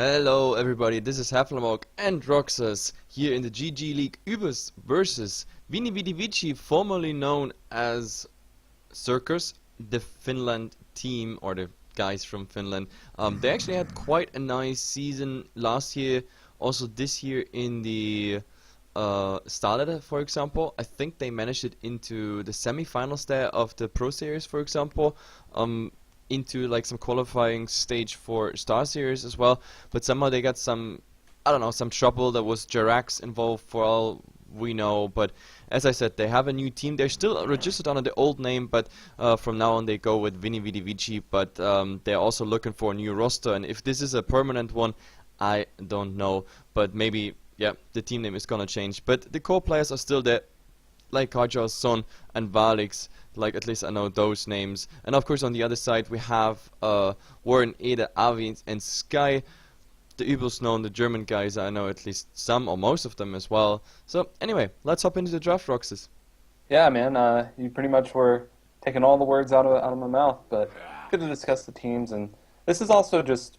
Hello everybody, this is Heflatv and Roxas here in the GG League Uebelst versus Vici, formerly known as Sirkus, the Finland team, or the guys from Finland. They actually had quite a nice season last year, also this year in the Starlet, for example. I think they managed it into the semi-finals there of the Pro Series, for example. Into like some qualifying stage for Star Series as well, but somehow they got some, I don't know, some trouble. There was Jirax involved for all we know, but as I said, they have a new team. They're still registered under the old name, but from now on they go with Vici, but they're also looking for a new roster, and if this is a permanent one, I don't know, but maybe, yeah, the team name is gonna change, but the core players are still there, like Kajar's son and Valix, like at least I know those names. And of course on the other side we have Warren, Eda, Avi and Sky, the Uebelst known, the German guys. I know at least some or most of them as well. So anyway, let's hop into the draft, Roxas. Yeah, man, you pretty much were taking all the words out of my mouth, but good to discuss the teams. And this is also just,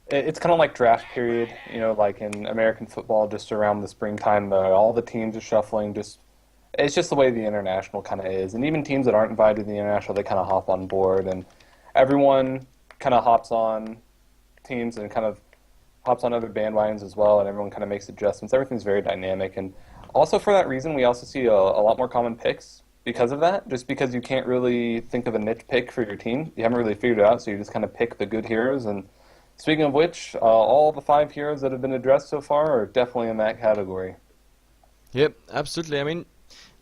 it's kind of like draft period, you know, like in American football, just around the springtime, all the teams are shuffling. It's just the way the international kind of is. And even teams that aren't invited to the international, they kind of hop on board, and everyone kind of hops on teams and kind of hops on other bandwagons as well, and everyone kind of makes adjustments. Everything's very dynamic, and also for that reason, we also see a lot more common picks because of that, just because you can't really think of a niche pick for your team. You haven't really figured it out, so you just kind of pick the good heroes. And speaking of which, all the 5 heroes that have been addressed so far are definitely in that category. Yep, absolutely. I mean,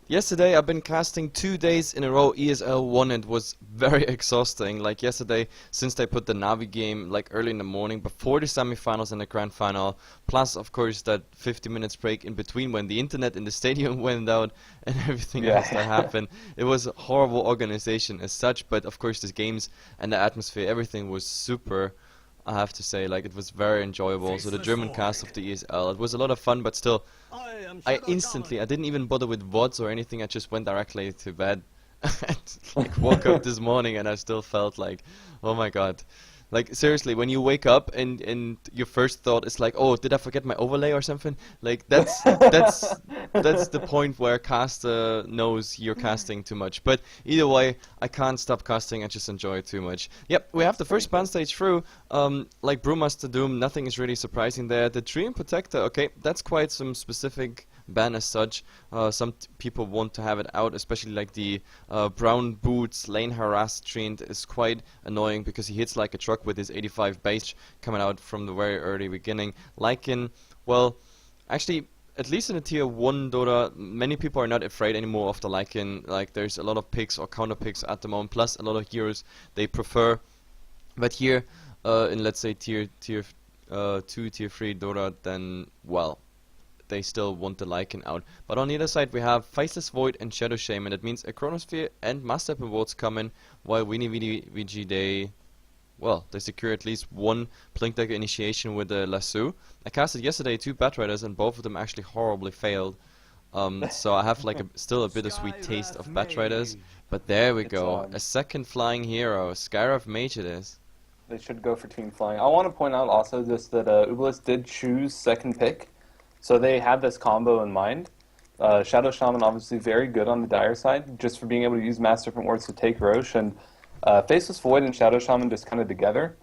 yesterday I've been casting 2 days in a row ESL 1 and it was very exhausting. Like yesterday, since they put the Navi game like early in the morning before the semifinals and the grand final, plus of course that 50 minutes break in between when the internet in the stadium went out and everything else that happened. It was a horrible organization as such, but of course the games and the atmosphere, everything was super. I have to say, like, it was very enjoyable. So the German cast of the ESL, it was a lot of fun, but still, I didn't even bother with VODs or anything. I just went directly to bed. Like, woke up this morning and I still felt like, oh my god. Like, seriously, when you wake up and your first thought is like, oh, did I forget my overlay or something? Like, that's the point where caster knows you're casting too much. But either way, I can't stop casting. I just enjoy it too much. Yep, we have the first ban stage through. Like Brewmaster Doom, nothing is really surprising there. The Dream Protector, okay, that's quite some specific ban as such. Some people want to have it out, especially like the brown boots lane harass trend is quite annoying because he hits like a truck with his 85 base coming out from the very early beginning. Lycan, well, actually, at least in the tier 1 Dota, many people are not afraid anymore of the Lycan. Like, there's a lot of picks or counter picks at the moment, plus a lot of heroes they prefer. But here, in let's say tier 2, tier 3 Dota, then, well, they still want the Lycan out. But on the other side we have Faceless Void and Shadow Shaman. That means a Chronosphere and Master Awards coming, while Vici they secure at least one Blink Dagger initiation with the Lasso. I casted yesterday 2 Batriders and both of them actually horribly failed. So I have like still a bittersweet taste of Batriders. But there we go, a second flying hero, Skyrath Mage it is. They should go for team flying. I want to point out also just that Uebelst did choose second pick. So they had this combo in mind. Shadow Shaman obviously very good on the Dire side, just for being able to use Mass Serpent Wards to take Roche, and Faceless Void and Shadow Shaman just kind of together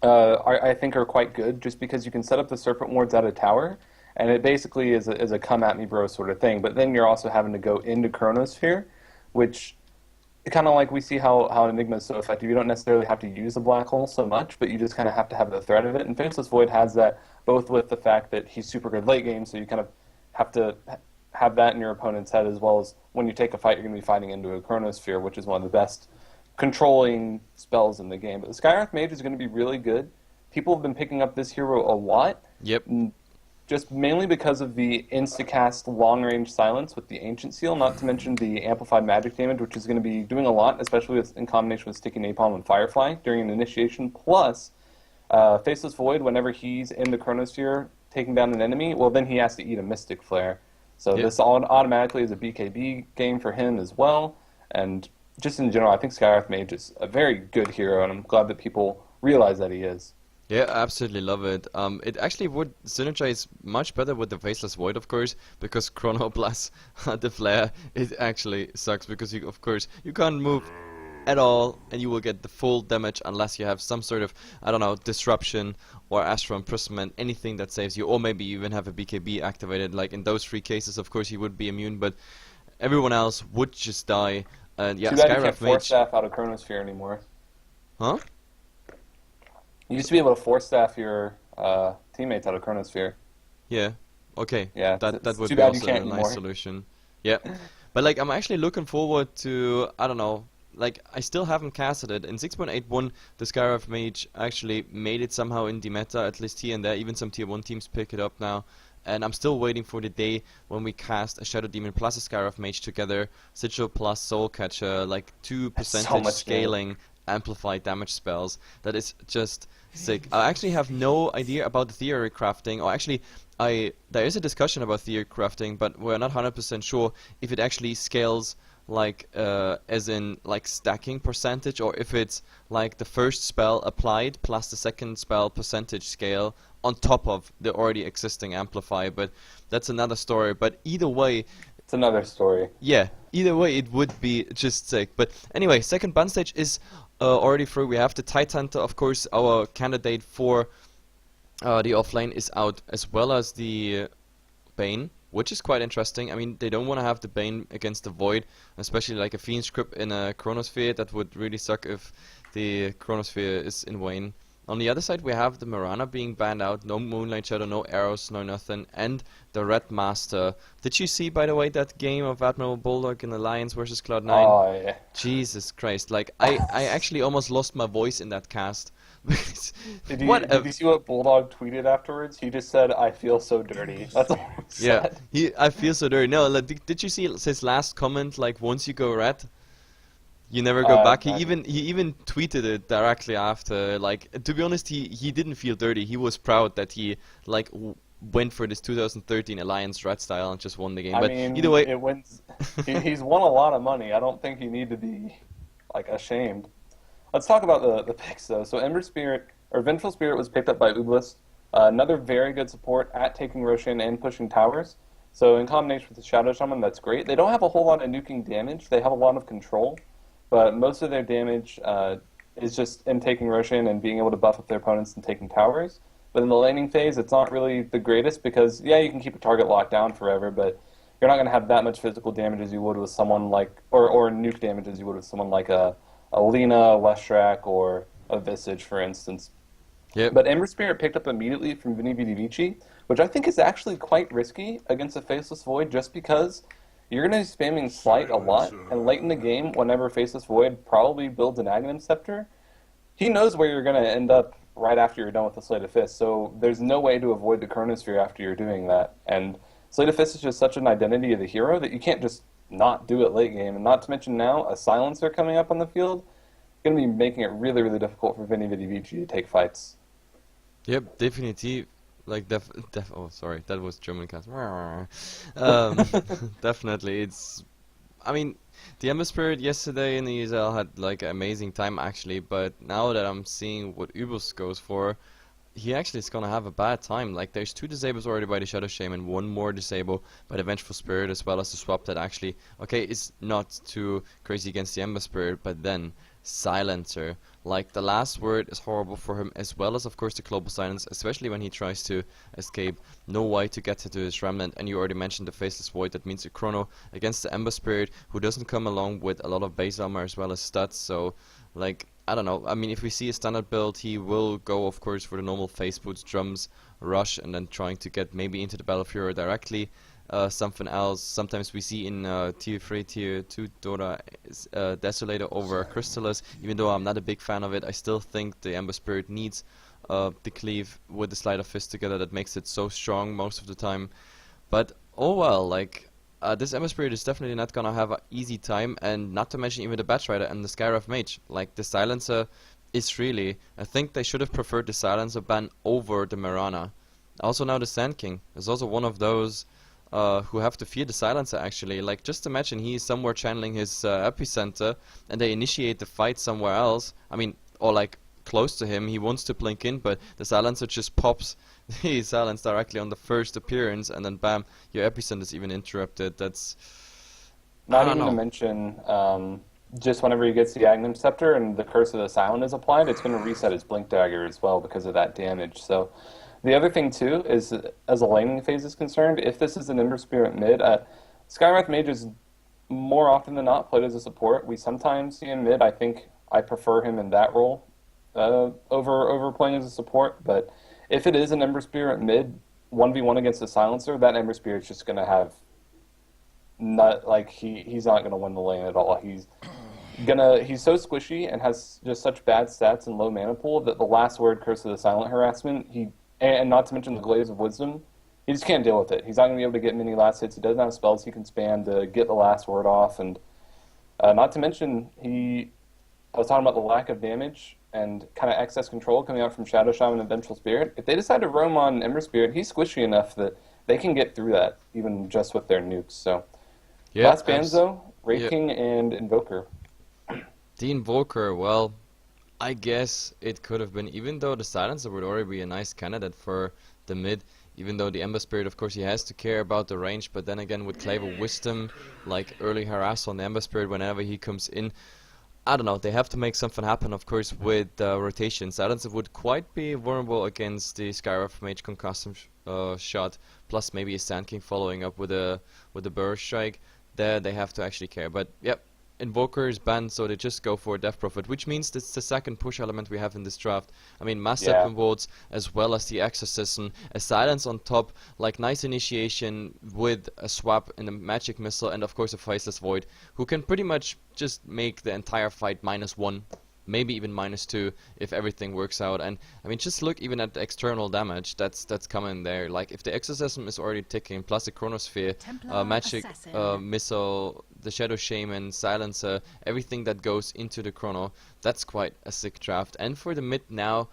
I think are quite good, just because you can set up the Serpent Wards at a tower, and it basically is a come at me bro sort of thing, but then you're also having to go into Chronosphere, which kind of like we see how Enigma is so effective. You don't necessarily have to use a black hole so much, but you just kind of have to have the threat of it. And Faceless Void has that, both with the fact that he's super good late game, so you kind of have to have that in your opponent's head, as well as when you take a fight, you're going to be fighting into a Chronosphere, which is one of the best controlling spells in the game. But the Skyrath Mage is going to be really good. People have been picking up this hero a lot. Yep. Just mainly because of the insta-cast long-range silence with the Ancient Seal, not to mention the amplified magic damage, which is going to be doing a lot, especially in combination with Sticky Napalm and Firefly during an initiation. Plus, Faceless Void, whenever he's in the Chronosphere taking down an enemy, well, then he has to eat a Mystic Flare. So this automatically is a BKB game for him as well. And just in general, I think Skyrath Mage is a very good hero, and I'm glad that people realize that he is. Yeah, I absolutely love it. It actually would synergize much better with the Faceless Void, of course, because Chrono plus the Flare, it actually sucks because you, of course, you can't move at all, and you will get the full damage unless you have some sort of, I don't know, disruption or astral imprisonment, anything that saves you, or maybe you even have a BKB activated. Like in those three cases, of course, you would be immune, but everyone else would just die. And yeah, Too bad you can't Skywrath force Mage, staff out of Chronosphere anymore. huh? You used to be able to force staff your teammates out of Chronosphere. Yeah. Okay. Yeah, That it's would too be bad you also can't a nice anymore. solution. Yeah. But like I'm actually looking forward to, I don't know, like I still haven't casted it. In 6.81 the Skywrath Mage actually made it somehow in the meta, at least here and there. Even some tier 1 teams pick it up now. And I'm still waiting for the day when we cast a Shadow Demon plus a Skywrath Mage together, Sigil plus Soul Catcher, like 2 That's so percentage much scaling amplified damage spells. That is just sick. I actually have no idea about the theory crafting, or actually there is a discussion about theory crafting, but we're not 100% sure if it actually scales like as in like stacking percentage, or if it's like the first spell applied plus the second spell percentage scale on top of the already existing amplifier. But that's another story. But either way, It's another story. yeah, either way it would be just sick. But anyway, second bun stage is already through. We have the Tidehunter, of course, our candidate for the offlane is out, as well as the Bane, which is quite interesting. I mean, they don't want to have the Bane against the Void, especially like a Fiend Script in a Chronosphere. That would really suck if the Chronosphere is in Vayne. On the other side, we have the Mirana being banned out, no Moonlight Shadow, no arrows, no nothing, and the Red Master. Did you see, by the way, that game of Admiral Bulldog in Alliance versus Cloud9? Oh, yeah. Jesus Christ, like, I actually almost lost my voice in that cast. Did What you see what Bulldog tweeted afterwards? He just said, "I feel so dirty." That's all he yeah, said. I feel so dirty. No, like, did you see his last comment? Like, once you go red, you never go back. He even tweeted it directly after. Like, to be honest, he didn't feel dirty. He was proud that he like went for this 2013 Alliance red style and just won the game. I But mean, either way, it wins. He's won a lot of money. I don't think you need to be like ashamed. Let's talk about the picks though. So Ember Spirit or Vengeful Spirit was picked up by Uebelst. Another very good support at taking Roshan and pushing towers. So in combination with the Shadow Shaman, that's great. They don't have a whole lot of nuking damage. They have a lot of control, but most of their damage is just in taking Roshan and being able to buff up their opponents and taking towers. But in the laning phase, it's not really the greatest because, yeah, you can keep a target locked down forever, but you're not going to have that much physical damage as you would with someone like, or nuke damage as you would with someone like a Lina, Leshrac, or a Visage, for instance. yep. But Ember Spirit picked up immediately from Vini Vidi Vici, which I think is actually quite risky against a Faceless Void, just because you're going to be spamming Slight a lot, and late in the game, whenever Faceless Void probably builds an Aghanim Scepter, he knows where you're going to end up right after you're done with the Slate of Fist, so there's no way to avoid the Chronosphere after you're doing that. And Slate of Fist is just such an identity of the hero that you can't just not do it late game. And not to mention now, a Silencer coming up on the field, going to be making it really, really difficult for Vini Vidi Vici to take fights. Yep, definitely. Like oh, sorry, that was German cast. Definitely, it's. I mean, the Ember Spirit yesterday in the ESL had like an amazing time actually, but now that I'm seeing what Uebelst goes for, he actually is gonna have a bad time. Like, there's 2 disables already by the Shadow Shaman, 1 more disable by the Vengeful Spirit, as well as the swap that actually, okay, is not too crazy against the Ember Spirit, but then Silencer. Like, the last word is horrible for him, as well as, of course, the Global Silence, especially when he tries to escape. No way to get to his Remnant, and you already mentioned the Faceless Void. That means a Chrono against the Ember Spirit, who doesn't come along with a lot of base armor as well as stats, so, like, I don't know. I mean, if we see a standard build, he will go, of course, for the normal face boots, drums, rush, and then trying to get maybe into the Battlefield directly. Something else. Sometimes we see in tier 3, tier 2 Dota Desolator over Crystallis. Even though I'm not a big fan of it, I still think the Ember Spirit needs the cleave with the Sleight of Fist together. That makes it so strong most of the time. But oh well, like this Ember Spirit is definitely not gonna have an easy time, and not to mention even the Batch Rider and the Skywrath Mage. Like, the Silencer is really, I think they should have preferred the Silencer ban over the Mirana. Also now the Sand King is also one of those who have to fear the Silencer actually. Like, just imagine he's somewhere channeling his epicenter and they initiate the fight somewhere else. I mean, or like close to him. He wants to blink in, but the silencer just pops the silence directly on the first appearance, and then bam, your epicenter is even interrupted. That's... I Not don't even to know. mention, just whenever he gets the Aghanim Scepter and the Curse of the Silent is applied, it's going to reset his Blink Dagger as well because of that damage. So the other thing too is, as a laning phase is concerned, if this is an Ember Spirit mid, Skywrath Mage is more often than not played as a support. We sometimes see him mid. I think I prefer him in that role over playing as a support. But if it is an Ember Spirit mid 1v1 against the Silencer, that Ember Spirit's just going to have not like he's not going to win the lane at all. He's so squishy and has just such bad stats and low mana pool that the last word Curse of the Silent harassment, and not to mention the Glaze of Wisdom, he just can't deal with it. He's not going to be able to get many last hits. He doesn't have spells he can spam to get the last word off, and not to mention I was talking about the lack of damage and kind of excess control coming out from Shadow Shaman and Vengeful Spirit. If they decide to roam on Ember Spirit, he's squishy enough that they can get through that even just with their nukes. So. Yeah, Last Banzo, Wraith King, and Invoker. the Invoker, well, I guess it could have been, even though the Silencer would already be a nice candidate for the mid, even though the Ember Spirit, of course, he has to care about the range, but then again, with Clave of Wisdom, like early harass on the Ember Spirit whenever he comes in, I don't know, they have to make something happen, of course, with rotation. Silencer would quite be vulnerable against the Skywrath Mage concussive shot, plus maybe a Sand King following up with a Burst Strike. There they have to actually care, but yep, Invoker is banned, so they just go for Death Prophet, which means it's the second push element we have in this draft. I mean, Mass Weapon Bolts, as well as the Exorcism, a Silence on top, like nice initiation with a swap and a Magic Missile, and of course a Faceless Void, who can pretty much just make the entire fight -1, maybe even -2 if everything works out. And I mean, just look even at the external damage that's coming there. Like if the Exorcism is already ticking, plus the Chronosphere, Magic Missile, the Shadow Shaman, Silencer, everything that goes into the Chrono, that's quite a sick draft. And for the mid now,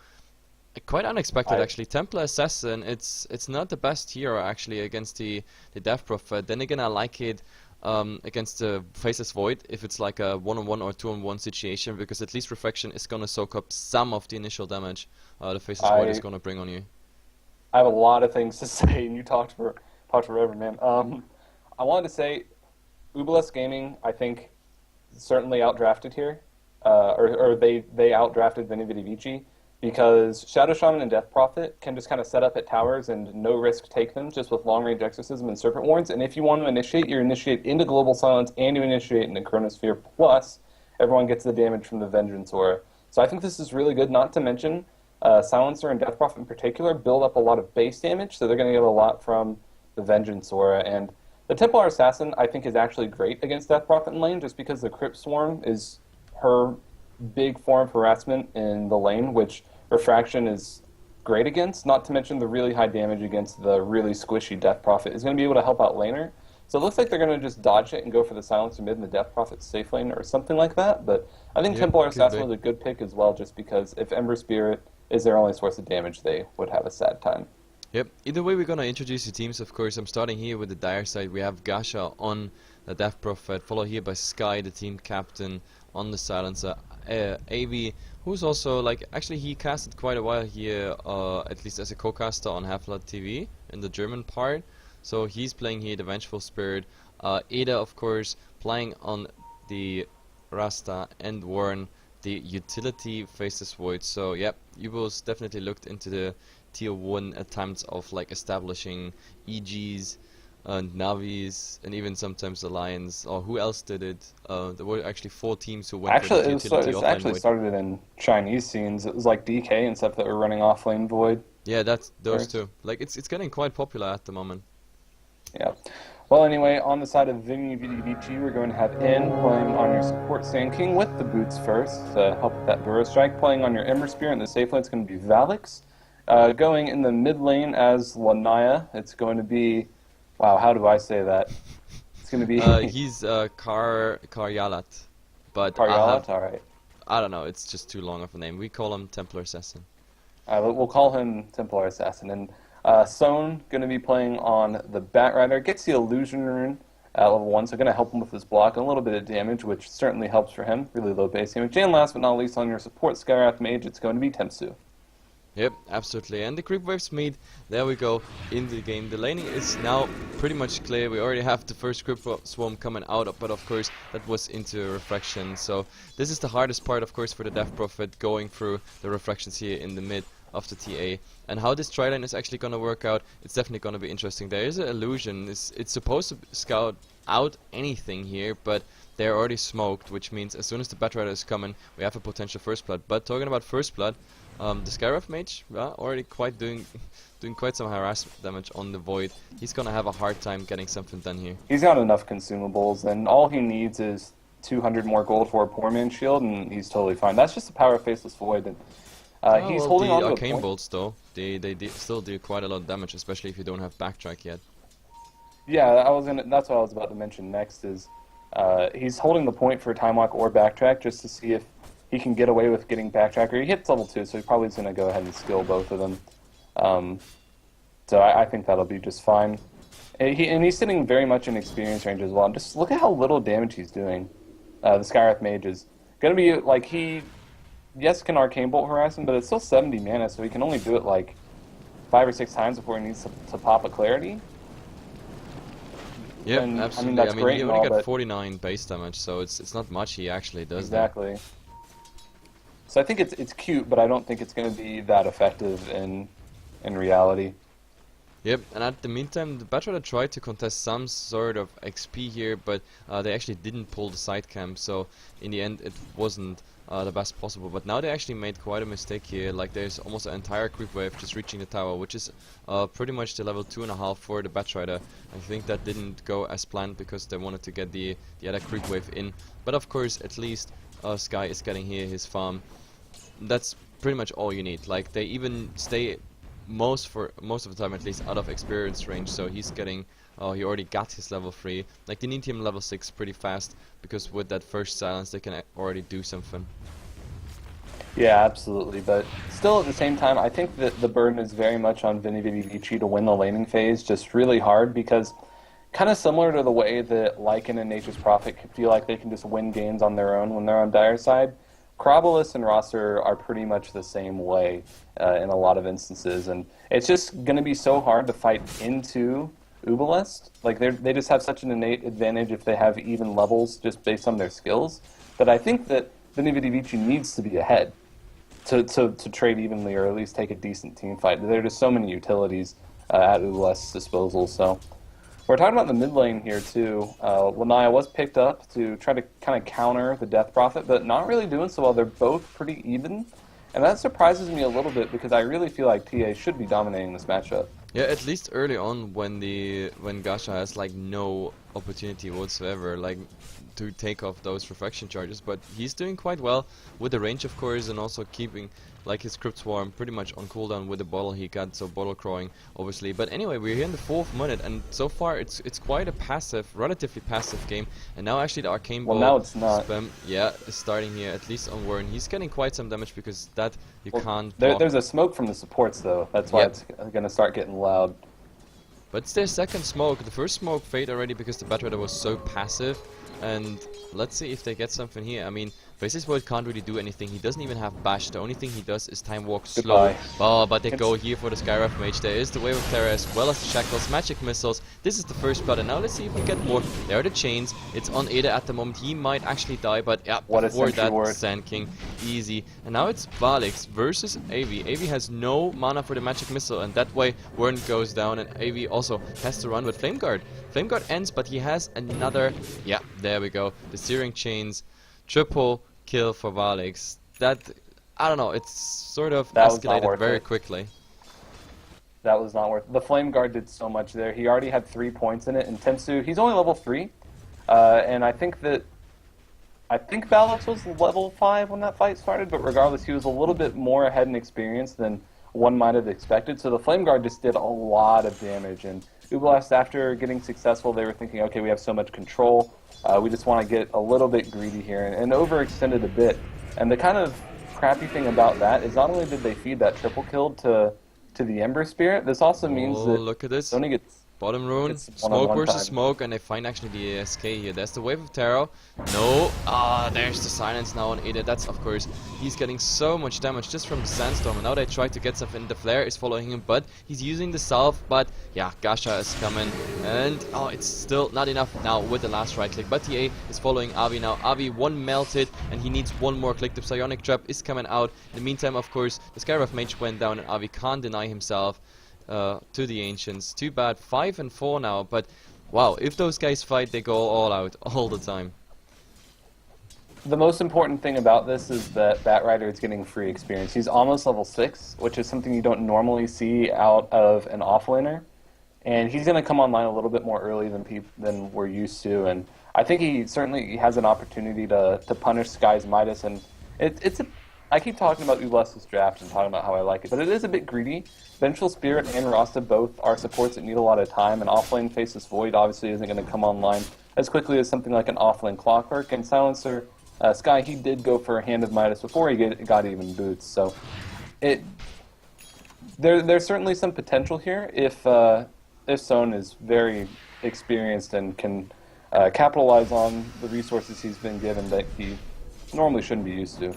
quite unexpected actually. Templar Assassin, it's not the best hero actually against the Death Prophet. Then again, I like it against the Faceless Void if it's like a 1-on-1 or 2-on-1 situation, because at least Reflection is gonna soak up some of the initial damage the Faceless Void is gonna bring on you. I have a lot of things to say, and you talked forever, man. I wanted to say, Uebelst Gaming, I think, certainly outdrafted here, or they outdrafted Veni Vidi Vici, because Shadow Shaman and Death Prophet can just kind of set up at towers and no risk take them just with long range Exorcism and Serpent Warns. And if you want to initiate, you initiate into Global Silence and you initiate into Chronosphere, plus everyone gets the damage from the Vengeance Aura. So I think this is really good, not to mention Silencer and Death Prophet in particular build up a lot of base damage, so they're going to get a lot from the Vengeance Aura. And the Templar Assassin, I think, is actually great against Death Prophet in lane, just because the Crypt Swarm is her big form of harassment in the lane, which Refraction is great against, not to mention the really high damage against the really squishy Death Prophet is going to be able to help out laner. So it looks like they're going to just dodge it and go for the Silencer mid and the Death Prophet safe lane or something like that, but I think Templar Assassin was a good pick as well, just because if Ember Spirit is their only source of damage, they would have a sad time. Yep, either way we're gonna introduce the teams, of course. I'm starting here with the dire side. We have Gasha on the Death Prophet, followed here by Sky, the team captain, on the Silencer. AV, who's also, like, actually he casted quite a while here, at least as a co-caster on Heflatv in the German part. So he's playing here the Vengeful Spirit. Ada, of course, playing on the Rasta, and Warren, the utility Faceless Void. So, yep, Uebelst definitely looked into the tier 1 attempts of like establishing EGs and Navis and even sometimes Alliance, or who else did it? There were actually 4 teams who went for the utility it's actually Void. started in Chinese scenes. It was like DK and stuff that were running offlane Void. Yeah, that's those two. Like it's getting quite popular at the moment. Yeah. Well, anyway, on the side of Vini Vidi Vici, we're going to have In playing on your support Sand King with the boots first to help with that Burrow Strike. Playing on your Ember Spirit, and the safe lane is going to be Valix. Going in the mid lane as Lanaya, it's going to be... Wow, how do I say that? It's going to be... He's Karyalat. But Karyalat? Alright. I don't know, it's just too long of a name. We call him Templar Assassin. We'll call him Templar Assassin. And Sohn going to be playing on the Batrider. Gets the Illusion Rune at level 1, so going to help him with his block and a little bit of damage, which certainly helps for him. Really low base damage. And last but not least, on your support Skywrath Mage, it's going to be Tempsu. Yep, absolutely. And the creep waves meet, there we go, in the game. The laning is now pretty much clear. We already have the first creep swarm coming out, but of course that was into refraction. So this is the hardest part, of course, for the Death Prophet, going through the refractions here in the mid of the TA. And how this tri-lane is actually going to work out, it's definitely going to be interesting. There is an illusion. It's supposed to scout out anything here, but they're already smoked, which means as soon as the Batrider is coming, we have a potential first blood. But talking about first blood, the Skywrath Mage, already quite doing quite some harassment damage on the Void. He's gonna have a hard time getting something done here. He's got enough consumables, and all he needs is 200 more gold for a Poor Man's Shield, and he's totally fine. That's just the power of Faceless Void. And, he's well, holding on to the a Arcane point. Bolts, though, they still do quite a lot of damage, especially if you don't have backtrack yet. Yeah, that's what I was about to mention next. Is he's holding the point for Time Walk or backtrack just to see if he can get away with getting backtrack. Or he hits level 2, so he probably is going to go ahead and skill both of them. So I think that'll be just fine. And he's sitting very much in experience range as well. Just look at how little damage he's doing. The Skywrath Mage is going to be, like, he, yes, can Arcane Bolt harass him, but it's still 70 mana, so he can only do it, like, 5 or 6 times before he needs to pop a Clarity. Yep, And, absolutely. that's great he and only all, got but 49 base damage, so it's not much he actually does. Exactly. So I think it's cute, but I don't think it's going to be that effective in reality. Yep, and at the meantime, the Batrider tried to contest some sort of XP here, but they actually didn't pull the side camp, so in the end it wasn't the best possible. But now they actually made quite a mistake here. Like, there's almost an entire creep wave just reaching the tower, which is pretty much the level 2.5 for the Batrider. I think that didn't go as planned because they wanted to get the other creep wave in. But of course, at least Sky is getting here his farm. That's pretty much all you need. Like, they even stay most of the time at least out of experience range, so he's getting he already got his level 3. Like, they need him level 6 pretty fast, because with that first silence they can already do something. Yeah, absolutely. But still, at the same time, I think that the burden is very much on Vini Vidi Vici to win the laning phase just really hard, because kind of similar to the way that Lycan and Nature's Prophet feel like they can just win games on their own when they're on dire side, Krabolis and Rosser are pretty much the same way in a lot of instances, and it's just going to be so hard to fight into Uebelst. Like, they just have such an innate advantage if they have even levels just based on their skills, that I think that Vini Vidi Vici needs to be ahead to trade evenly, or at least take a decent team fight. There are just so many utilities at Uebelst's disposal. So we're talking about the mid lane here too. Lanaya was picked up to try to kind of counter the Death Prophet, but not really doing so well. They're both pretty even, and that surprises me a little bit, because I really feel like TA should be dominating this matchup. Yeah, at least early on, when Gasha has like no opportunity whatsoever, like, to take off those refraction charges, but he's doing quite well with the range, of course, and also keeping like his Crypt Swarm pretty much on cooldown with the bottle he got, so bottle crowing obviously. But anyway, we're here in the 4th minute, and so far it's quite a passive, relatively passive game. And now actually the Arcane Ball now it's not. spam, yeah, is starting here, at least on Warren. He's getting quite some damage, because that you can't There's a smoke from the supports though. That's why it's going to start getting loud. But it's their second smoke. The first smoke faded already because the Batrider was so passive. And let's see if they get something here. I mean, Faceless Void can't really do anything. He doesn't even have Bash. The only thing he does is Time Walk slow. Oh, but they go here for the Skywrath Mage. There is the Wave of Terror as well as the Shackles, Magic Missiles. This is the first blood, and now let's see if we get more. There are the chains. It's on Ada at the moment. He might actually die, but yeah, before that, Sand King, easy. And now it's Valix versus AV. AV has no mana for the Magic Missile, and that way Wern goes down, and AV also has to run with Flame Guard. Flame Guard ends, but he has another, yeah, there we go. The Searing Chains, triple kill for Valix. That, I don't know, it's sort of escalated very quickly. That was not worth it. The Flame Guard did so much there. He already had 3 points in it, and Tempsu, he's only level 3. And I think Valix was level 5 when that fight started, but regardless, he was a little bit more ahead in experience than one might have expected. So the Flame Guard just did a lot of damage, and Uebelst, after getting successful, they were thinking, okay, we have so much control, we just want to get a little bit greedy here, and overextended a bit. And the kind of crappy thing about that is not only did they feed that triple kill to the Ember Spirit, this also means that look at this. Sony gets Bottom rune, It's smoke one-on-one versus time. smoke, and they find actually the ASK here. There's the wave of terror. No. Ah, there's the silence now on Ada. That's, of course, he's getting so much damage just from the sandstorm. And now they try to get something. The flare is following him, but he's using the salve. But yeah, Gasha is coming. And oh, it's still not enough now with the last right click. But TA is following Avi now. Avi one melted, and he needs one more click. The psionic trap is coming out. In the meantime, of course, the Scarab Mage went down, and Avi can't deny himself to the Ancients. Too bad. 5 and 4 now, but wow, if those guys fight, they go all out all the time. The most important thing about this is that Batrider is getting free experience. He's almost level 6, which is something you don't normally see out of an offlaner. And he's going to come online a little bit more early than we're used to. And I think he certainly has an opportunity to punish Sky's Midas. And I keep talking about Uebelst's draft and talking about how I like it, but it is a bit greedy. Vengeful Spirit and Rasta both are supports that need a lot of time, and offlane Faceless Void obviously isn't going to come online as quickly as something like an offlane Clockwork. And Silencer, Sky, he did go for a Hand of Midas before he got even boots, so there's certainly some potential here if Zone is very experienced and can capitalize on the resources he's been given that he normally shouldn't be used to.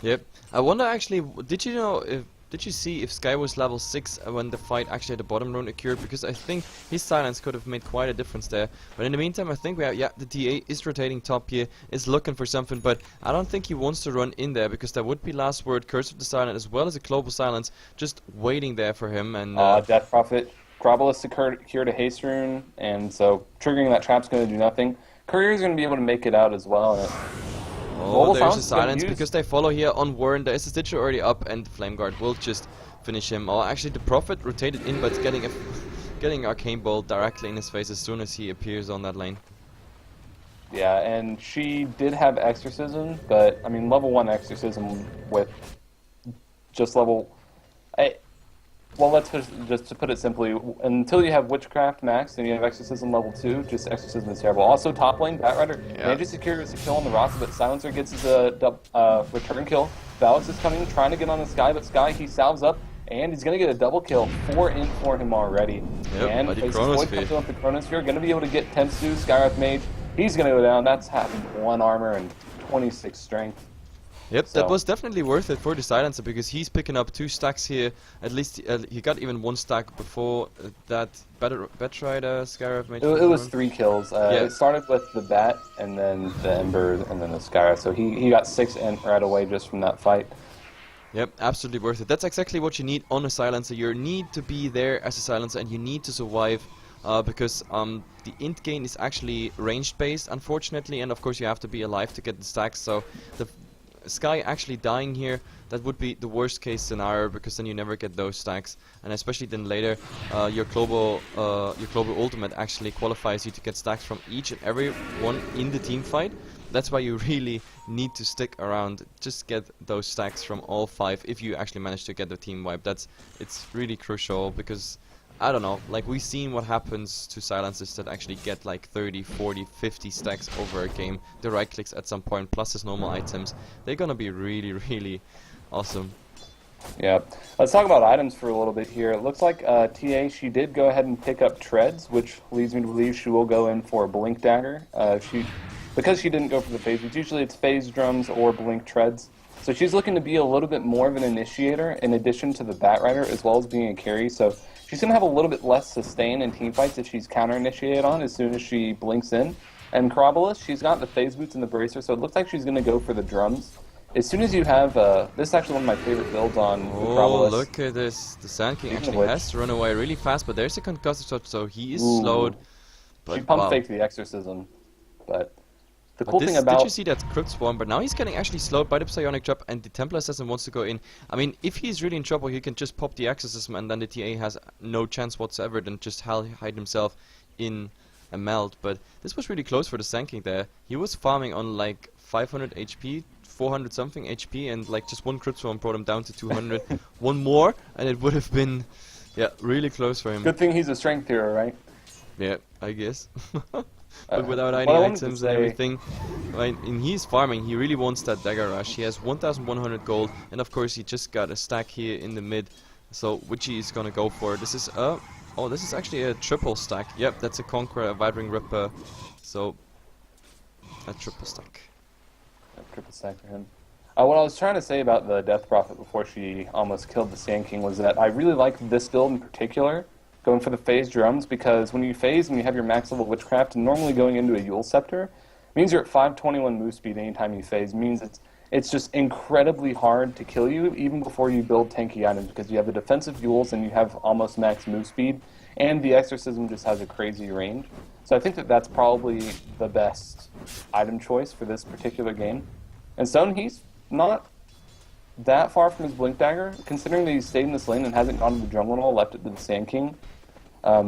Yep. I wonder actually, did you see if Sky was level 6 when the fight actually at the bottom rune occurred? Because I think his silence could have made quite a difference there. But in the meantime, I think the TA is rotating top here, is looking for something, but I don't think he wants to run in there because there would be Last Word, Curse of the Silent, as well as a Global Silence just waiting there for him. And Death Prophet, Grobolus to cure to Haste Rune, and so triggering that trap's going to do nothing. Courier's going to be able to make it out as well. And oh, there's a silence because they follow here on Warren. There is a Stitcher already up, and the Flame Guard will just finish him. Oh, actually, the Prophet rotated in, but getting Arcane Bolt directly in his face as soon as he appears on that lane. Yeah, and she did have Exorcism, but I mean, level 1 Exorcism with just level. Well, just to put it simply, until you have Witchcraft max and you have Exorcism level 2, just Exorcism is terrible. Also, top lane, Batrider manages to secure a kill on the Rasta, but Silencer gets his return kill. Valix is coming, trying to get on the Sky, but Sky, he salves up, and he's going to get a double kill. 4 in for him already. Yep, and Faceless Void comes up the Chronosphere, going to be able to get Tensu, Skywrath Mage. He's going to go down. That's having 1 armor and 26 strength. Yep, So. that was definitely worth it for the Silencer because he's picking up 2 stacks here. At least he got even 1 stack before that Batrider Scarab made. It was 3 kills. Yeah. It started with the Bat, and then the Ember, and then the Skyra. So he got 6 int right away just from that fight. Yep, absolutely worth it. That's exactly what you need on a Silencer. You need to be there as a Silencer, and you need to survive. Because the int gain is actually range based, unfortunately, and of course you have to be alive to get the stacks. So the Sky actually dying here, that would be the worst case scenario because then you never get those stacks, and especially then later your global ultimate actually qualifies you to get stacks from each and every one in the team fight. That's why you really need to stick around, just get those stacks from all 5 if you actually manage to get the team wipe. It's really crucial because I don't know, like we've seen what happens to silencers that actually get like 30, 40, 50 stacks over a game. The right clicks at some point plus his normal items, they're gonna be really, really awesome. Yeah, let's talk about items for a little bit here. It looks like TA, she did go ahead and pick up Treads, which leads me to believe she will go in for a Blink Dagger. Because she didn't go for the phase, usually it's Phase Drums or Blink Treads. So she's looking to be a little bit more of an initiator in addition to the Batrider as well as being a carry. So she's going to have a little bit less sustain in teamfights if she's counter-initiated on as soon as she blinks in. And Grobolus, she's got the Phase Boots and the Bracer, so it looks like she's going to go for the drums. As soon as you have, this is actually one of my favorite builds on Grobolus. Oh, look at this. The Sand King actually has to run away really fast, but there's a concussive touch, so he is slowed. But she pump faked the Exorcism, but the But cool thing about... Did you see that Crypt Swarm? But now he's getting actually slowed by the Psionic Trap, and the Templar Assassin wants to go in. I mean, if he's really in trouble, he can just pop the Exorcism, and then the TA has no chance whatsoever than just hide himself in a melt. But this was really close for the Sand King there. He was farming on like 500 HP, 400 something HP, and like just one Crypt Swarm brought him down to 200. One more, and it would have been, yeah, really close for him. Good thing he's a strength hero, right? Yeah, I guess. But without any items and everything, right, and he's farming, he really wants that Dagger Rush. He has 1100 gold, and of course he just got a stack here in the mid, so which he is gonna go for. This is a Oh, this is actually a triple stack. Yep, that's a Conqueror, a Wide Ring Ripper. So, a triple stack. A triple stack for him. What I was trying to say about the Death Prophet before she almost killed the Sand King was that I really like this build in particular, going for the phase drums, because when you phase and you have your max level Witchcraft, normally going into a Yule Scepter, means you're at 521 move speed anytime you phase, means it's just incredibly hard to kill you even before you build tanky items, because you have the defensive Yules and you have almost max move speed, and the Exorcism just has a crazy range. So I think that that's probably the best item choice for this particular game. And Stone, he's not that far from his Blink Dagger, considering that he stayed in this lane and hasn't gone to the jungle at all, left it to the Sand King.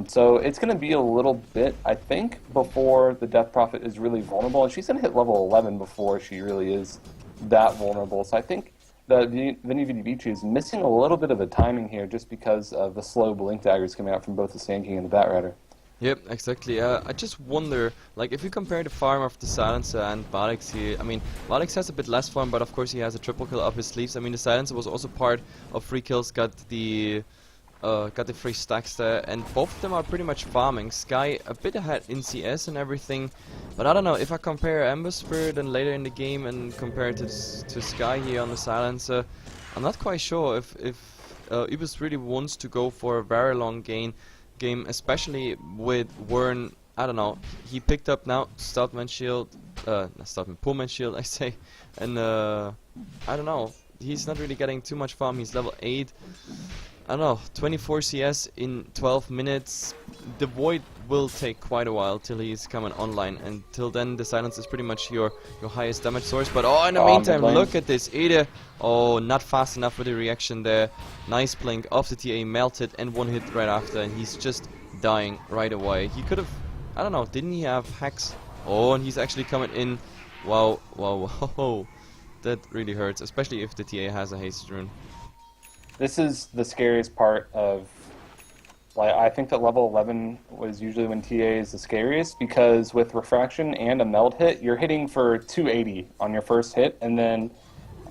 So it's going to be a little bit, I think, before the Death Prophet is really vulnerable. And she's going to hit level 11 before she really is that vulnerable. So I think that Vinny Vici is missing a little bit of the timing here just because of the slow Blink Daggers coming out from both the Sand King and the Bat Rider. Yep, exactly. I just wonder, like, if you compare the farm of the Silencer and Valix here, I mean, Valix has a bit less farm, but of course he has a triple kill up his sleeves. I mean, the Silencer was also part of 3 kills, got the 3 stacks there, and both of them are pretty much farming. Sky a bit ahead in CS and everything, but I don't know, if I compare Ember Spirit and later in the game and compare it to Sky here on the Silencer, I'm not quite sure if Uebelst really wants to go for a very long game, especially with Wern. I don't know, he picked up now Stoutman Shield, not Stoutman, Pullman Shield I say, and I don't know, he's not really getting too much farm, he's level 8. I don't know, 24 CS in 12 minutes. The Void will take quite a while till he's coming online, and till then the Silence is pretty much your highest damage source. But oh, in the meantime, look at this, Ede. Oh, not fast enough with the reaction there. Nice blink off the TA, melted, and 1 hit right after, and he's just dying right away. He could have, I don't know, didn't he have hacks? Oh, and he's actually coming in. Wow, wow, wow. That really hurts, especially if the TA has a haste rune. This is the scariest part of, like, I think that level 11 was usually when TA is the scariest, because with Refraction and a meld hit, you're hitting for 280 on your first hit, and then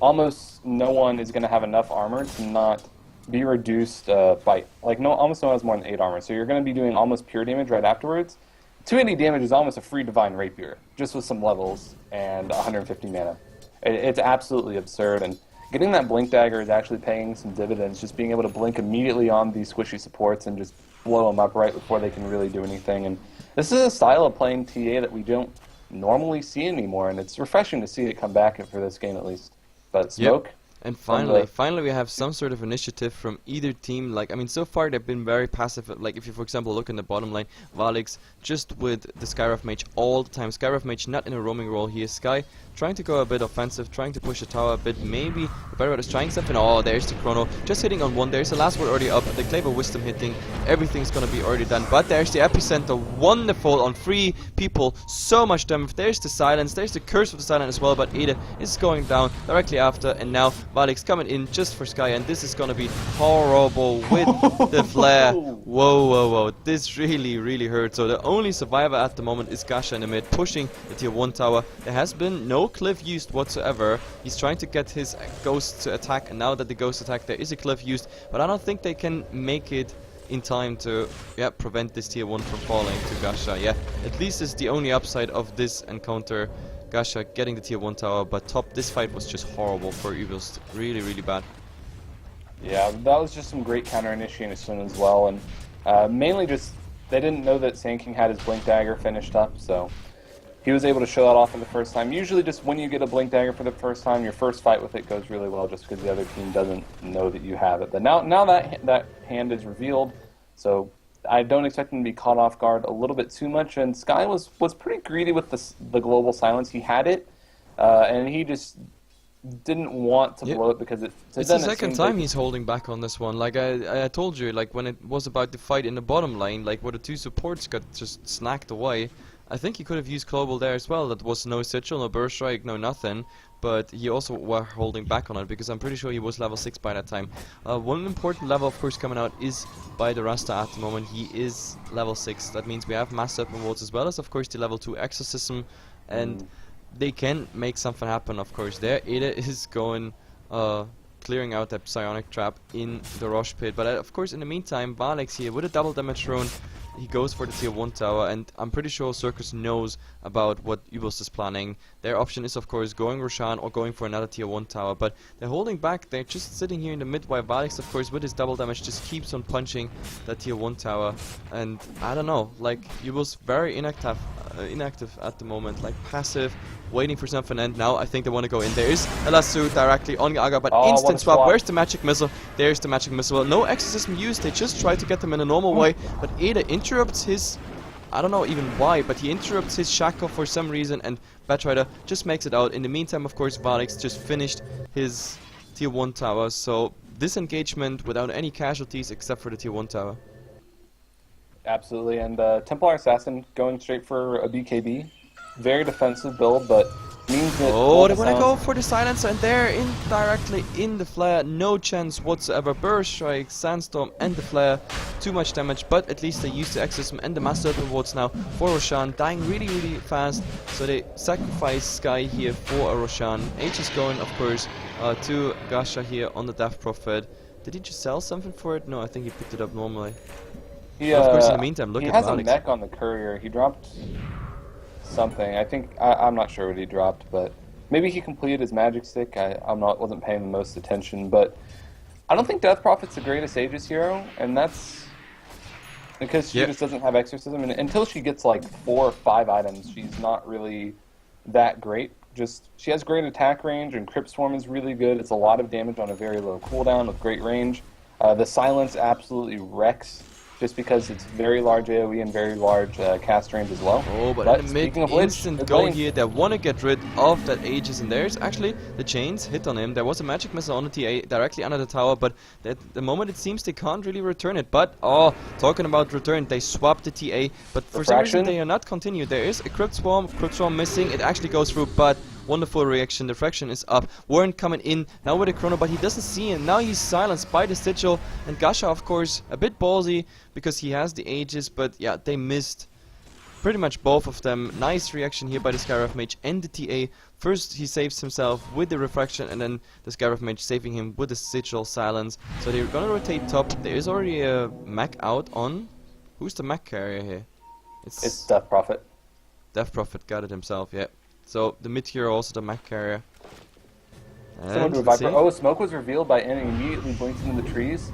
almost no one is going to have enough armor to not be reduced by, like, almost no one has more than 8 armor, so you're going to be doing almost pure damage right afterwards. 280 damage is almost a free Divine Rapier, just with some levels and 150 mana. It's absolutely absurd, and getting that Blink Dagger is actually paying some dividends, just being able to blink immediately on these squishy supports and just blow them up right before they can really do anything. And this is a style of playing TA that we don't normally see anymore, and it's refreshing to see it come back for this game at least. But Smoke? Yep. And finally we have some sort of initiative from either team. Like, I mean, so far they've been very passive. Like, if you, for example, look in the bottom lane, Valix just with the Skyrath Mage all the time. Skyrath Mage not in a roaming role here. Sky trying to go a bit offensive, trying to push the tower a bit. Maybe the Barrett is trying something. Oh, there's the Chrono. Just hitting on 1. There's the last word already up. The Clave of Wisdom hitting. Everything's gonna be already done. But there's the Epicenter. Wonderful on 3 people. So much damage. There's the Silence. There's the Curse of the Silence as well. But Ede is going down directly after. And now Valix coming in just for Sky. And this is gonna be horrible with the flare. Whoa, whoa, whoa. This really, really hurts. So the only survivor at the moment is Gasha in the mid, pushing the tier 1 tower. There has been no cliff used whatsoever. He's trying to get his ghost to attack, and now that the ghost attack, there is a cliff used, but I don't think they can make it in time to prevent this tier 1 from falling to Gasha. Yeah, at least it's the only upside of this encounter, Gasha getting the tier 1 tower, but this fight was just horrible for Uebelst. Really, really bad. Yeah, that was just some great counter initiation as well, and mainly just they didn't know that Sand King had his Blink Dagger finished up, so he was able to show that off for the first time. Usually just when you get a Blink Dagger for the first time, your first fight with it goes really well just because the other team doesn't know that you have it. But now that hand is revealed, so I don't expect him to be caught off guard a little bit too much. And Sky was pretty greedy with the Global Silence. He had it, and he just didn't want to blow it because it's the second time he's holding back on this one. Like I told you, like when it was about the fight in the bottom lane, like where the 2 supports got just snacked away, I think he could have used Global there as well. That was no Sigil, no Burst Strike, no nothing. But he also was holding back on it because I'm pretty sure he was level 6 by that time. One important level, of course, coming out is by the Rasta at the moment. He is level 6. That means we have Mass Serpent Walls as well as, of course, the level 2 Exorcism. And they can make something happen, of course. There, Ede is going clearing out that psionic trap in the Rosh pit. But of course, in the meantime, Valix here with a double damage rune, he goes for the tier 1 tower, and I'm pretty sure Sirkus knows about what Uebelst is planning. Their option is of course going Roshan or going for another tier 1 tower, but they're holding back. They're just sitting here in the mid while Valix of course with his double damage just keeps on punching that tier 1 tower. And I don't know, like Uebelst very inactive at the moment, like passive, waiting for something, and now I think they want to go in. There is a lasso directly on Aga, but instant swap. Where's the magic missile? There's the magic missile. No exorcism used, they just try to get them in a normal way, but Ada interrupts his, I don't know even why, but he interrupts his shackle for some reason, and Batrider just makes it out. In the meantime, of course, Valix just finished his tier 1 tower, so disengagement without any casualties except for the tier 1 tower. Absolutely, and Templar Assassin going straight for a BKB. Very defensive build, but means that... Oh, they want to go for the silencer, and they're directly in the flare. No chance whatsoever. Burst Strike, Sandstorm, and the flare. Too much damage, but at least they use the exorcism and the Master of Rewards now for Roshan. Dying really, really fast, so they sacrifice Sky here for a Roshan. H is going, of course, to Gasha here on the Death Prophet. Did he just sell something for it? No, I think he picked it up normally. He, of course, in the meantime, look at has Valix. A mech on the courier. He dropped something. I think I'm not sure what he dropped, but maybe he completed his magic stick. Wasn't paying the most attention, but I don't think Death Prophet's the greatest Aegis hero, and that's because she just doesn't have exorcism. And until she gets like 4 or 5 items, she's not really that great. Just she has great attack range, and Crypt Swarm is really good. It's a lot of damage on a very low cooldown with great range. The silence absolutely wrecks, just because it's very large AoE and very large cast range as well. Oh, but in the mid, instant go here. They want to get rid of that Aegis, and there's actually the chains hit on him. There was a magic missile on the TA directly under the tower, but at the moment it seems they can't really return it. But, talking about return, they swapped the TA, but for some reason they are not continued. There is a Crypt Swarm missing. It actually goes through, but wonderful reaction. The fraction is up. Warren coming in now with a chrono, but he doesn't see him. Now he's silenced by the sigil, and Gasha, of course, a bit ballsy because he has the Aegis, but yeah, they missed pretty much both of them. Nice reaction here by the Skywrath Mage and the TA. First he saves himself with the refraction, and then the Skywrath Mage saving him with the sigil silence. So they're gonna rotate top. There is already a mech out on... Who's the mech carrier here? It's Death Prophet. Death Prophet got it himself, yeah. So the mid tier also the mech carrier. And smoke was revealed by N and immediately blinks into the trees.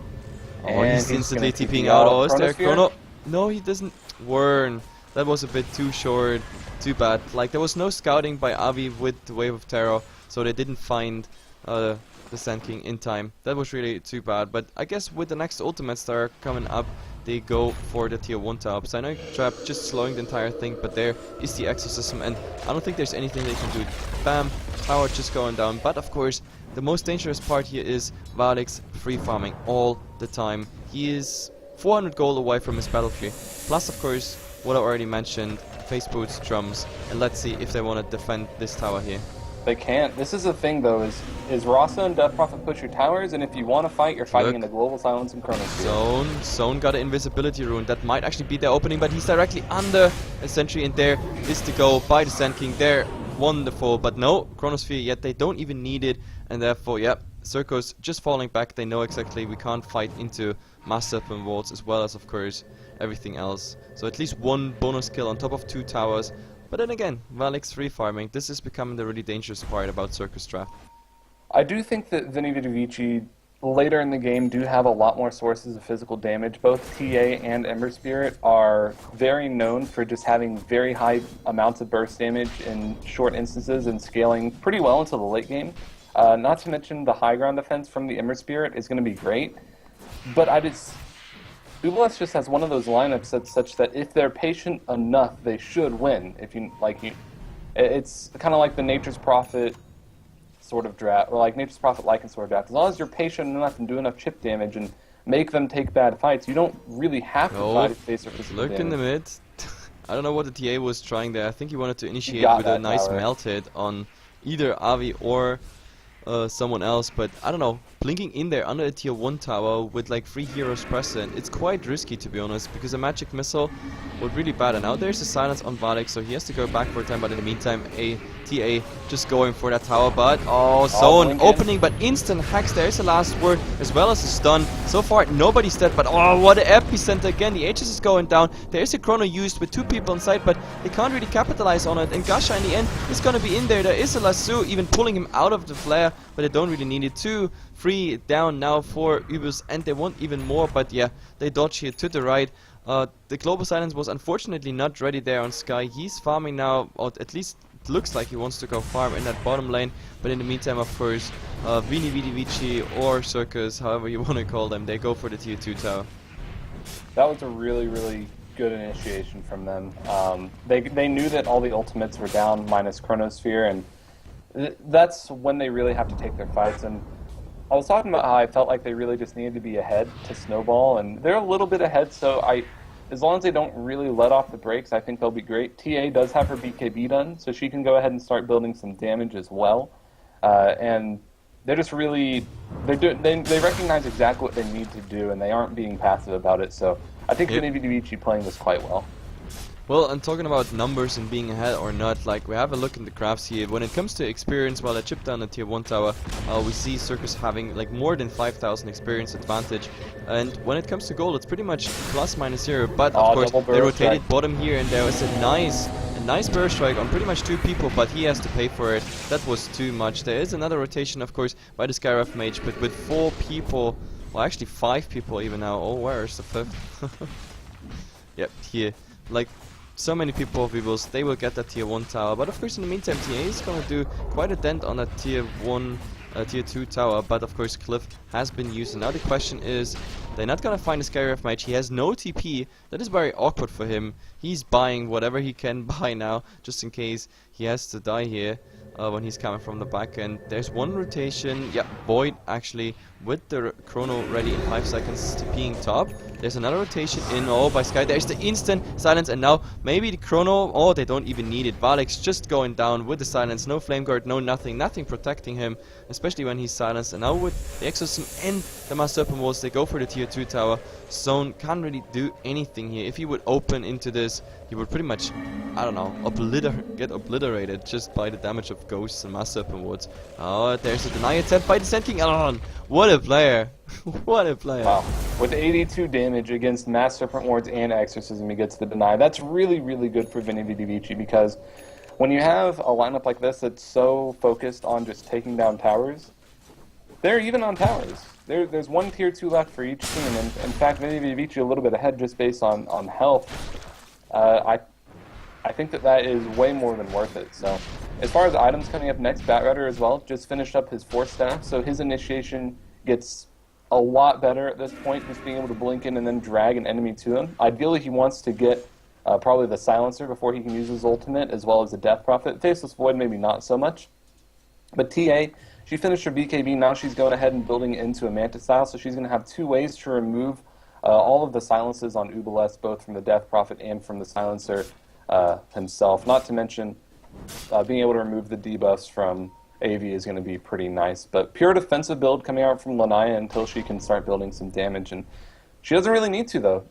Oh, he's instantly TPing out. Oh, is there chrono? No, he doesn't. Warren. That was a bit too short. Too bad. Like, there was no scouting by Avi with the Wave of Terror, so they didn't find the Sand King in time. That was really too bad. But I guess with the next ultimates that are coming up, they go for the tier 1 tower. Psionic Trap just slowing the entire thing, but there is the exorcism, and I don't think there's anything they can do. Bam, tower just going down. But of course, the most dangerous part here is Valix free farming all the time. He is 400 gold away from his battle tree. Plus, of course, what I already mentioned, face boots, drums, and let's see if they want to defend this tower here. They can't. This is the thing, though, is Rasa and Death Prophet push your towers, and if you want to fight, you're fighting in the Global Silence and Chronosphere. Zone got an invisibility rune. That might actually be their opening, but he's directly under a sentry, and there is the go by the Sand King. They're wonderful, but no Chronosphere yet. They don't even need it, and therefore, yep, Sirkus just falling back. They know exactly we can't fight into Master of Rewards, as well as, of course, everything else. So at least 1 bonus kill on top of 2 towers. But then again, Valix free farming, this is becoming the really dangerous part about Sirkus draft. I do think that Vinny Vidovici later in the game do have a lot more sources of physical damage. Both TA and Ember Spirit are very known for just having very high amounts of burst damage in short instances and scaling pretty well into the late game. Not to mention the high ground defense from the Ember Spirit is going to be great. But Uebelst just has one of those lineups that's such that if they're patient enough, they should win. It's kind of like the Nature's Prophet sort of draft, or like Nature's Prophet Lycan sort of draft. As long as you're patient enough and do enough chip damage and make them take bad fights, you don't really have to fight face or physical damage. Look in the mid. I don't know what the TA was trying there. I think he wanted to initiate with a nice melt hit on either Avi or someone else, but I don't know, blinking in there under a tier 1 tower with like 3 heroes present, it's quite risky to be honest, because a magic missile would really bad. And now there's a silence on Valix, so he has to go back for a time, but in the meantime a TA just going for that tower, but zone Blink in. opening, but instant hacks. There is the last word as well as a stun. So far nobody's dead, but what an epicenter again. The Aegis is going down. There is a chrono used with 2 people inside, but they can't really capitalize on it. And Gasha in the end is gonna be in there. There is a lasso even pulling him out of the flare, but they don't really need it. 2-3 down now for Uebelst, and they want even more, but yeah, they dodge here to the right. The Global Silence was unfortunately not ready there on Sky. He's farming now, or at least it looks like he wants to go farm in that bottom lane, but in the meantime, of course, Vini Vidi Vici or Sirkus, however you want to call them, they go for the tier 2 tower. That was a really, really good initiation from them. They knew that all the ultimates were down minus Chronosphere, and that's when they really have to take their fights. And I was talking about how I felt like they really just needed to be ahead to snowball, and they're a little bit ahead, so as long as they don't really let off the brakes, I think they'll be great. TA does have her BKB done, so she can go ahead and start building some damage as well. And they're just really, they recognize exactly what they need to do, and they aren't being passive about it, so I think Vini Vidi Vici playing this quite well. Well, and talking about numbers and being ahead or not, like, we have a look in the graphs here. When it comes to experience, while I chip down the tier 1 tower, we see Sirkus having like more than 5,000 experience advantage. And when it comes to gold, it's pretty much plus minus 0. But of course, they rotated bottom here, and there was a nice burst strike on pretty much 2 people, but he has to pay for it. That was too much. There is another rotation, of course, by the Skyraf mage, but with 4 people, well, actually 5 people even now. Oh, where is the 5th? Yep, here. Like, so many people of Uebelst, they will get that tier 1 tower, but of course in the meantime TA is gonna do quite a dent on that tier 2 tower, but of course Cliff has been used, and now the question is, they're not gonna find a Skyraf mage. He has no TP, that is very awkward for him. He's buying whatever he can buy now, just in case he has to die here. When he's coming from the back end. There's one rotation, yeah, Void actually with the chrono ready in 5 seconds to being top. There's another rotation in, by Sky. There's the instant silence, and now maybe the chrono, they don't even need it. Valek's just going down with the silence, no flame guard, no nothing protecting him, especially when he's silenced. And now with the Exorcism and the Master Serpent Walls, they go for the tier 2 tower. Zone can't really do anything here. If he would open into this, he would pretty much, I don't know, get obliterated just by the damage of Ghosts and Master Serpent Wards. Oh, there's a deny attempt by the Sand King. What a player. What a player. Wow. With 82 damage against Master Serpent Wards and Exorcism, he gets the deny. That's really, really good for Vini Vidi Vici, because when you have a lineup like this that's so focused on just taking down towers, they're even on towers. There's 1 tier 2 left for each team, and in fact, Vini Vidi Vici a little bit ahead just based on health. I think that is way more than worth it. So, as far as items coming up next, Batrider as well just finished up his 4th staff, so his initiation gets a lot better at this point, just being able to blink in and then drag an enemy to him. Ideally, he wants to get probably the Silencer before he can use his ultimate, as well as the Death Prophet. Faceless Void maybe not so much. But TA, she finished her BKB, now she's going ahead and building it into a Manta style, so she's going to have 2 ways to remove all of the silences on Uebelst, both from the Death Prophet and from the Silencer himself. Not to mention, being able to remove the debuffs from AV is going to be pretty nice. But pure defensive build coming out from Lanaya until she can start building some damage. And she doesn't really need to, though.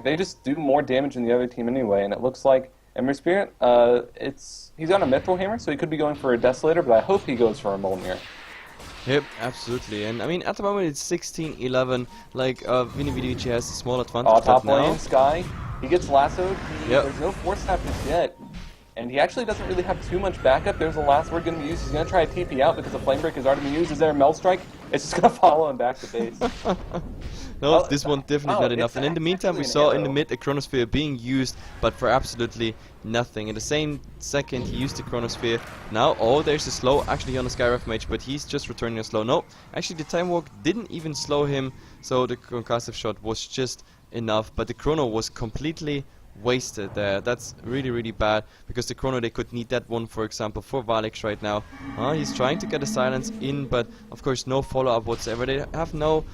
They just do more damage than the other team anyway, and it looks like Ember Spirit, he's got a Mithril Hammer, so he could be going for a Desolator, but I hope he goes for a Molnir. Yep, absolutely. And I mean, at the moment it's 16-11. Like, Vini Vidi Vici has a small advantage. Top now, lane, Sky. He gets lassoed. There's no Force Staff just yet. And he actually doesn't really have too much backup. There's the last word going to be used. He's going to try a TP out because the Flame Break has already been used. Is there a Meld Strike? It's just going to follow him back to base. No, this one definitely not enough. And in the meantime, we saw in the mid a Chronosphere being used, but for absolutely nothing. In the same second, he used the Chronosphere. Now, there's a slow actually on the Skyraf Mage, but he's just returning a slow. No, actually the Time Walk didn't even slow him, so the concussive shot was just enough. But the Chrono was completely wasted there. That's really, really bad, because the Chrono, they could need that one, for example, for Valek right now. He's trying to get a silence in, but of course no follow-up whatsoever. They have no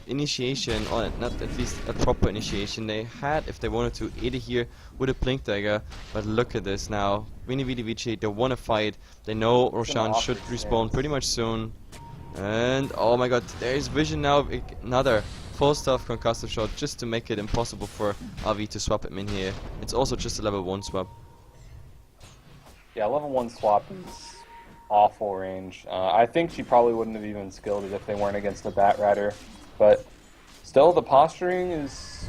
initiation, or not at least a proper initiation. They had, if they wanted to, either here with a Blink Dagger, but look at this now. Vini Vidi Vici, they want to fight. They know Roshan should respawn pretty much soon. And oh my god, there is vision now. Another full stuff concussive shot just to make it impossible for Avi to swap him in here. It's also just a level 1 swap. Yeah, level 1 swap is awful range. I think she probably wouldn't have even skilled it if they weren't against a Bat Rider. But still, the posturing is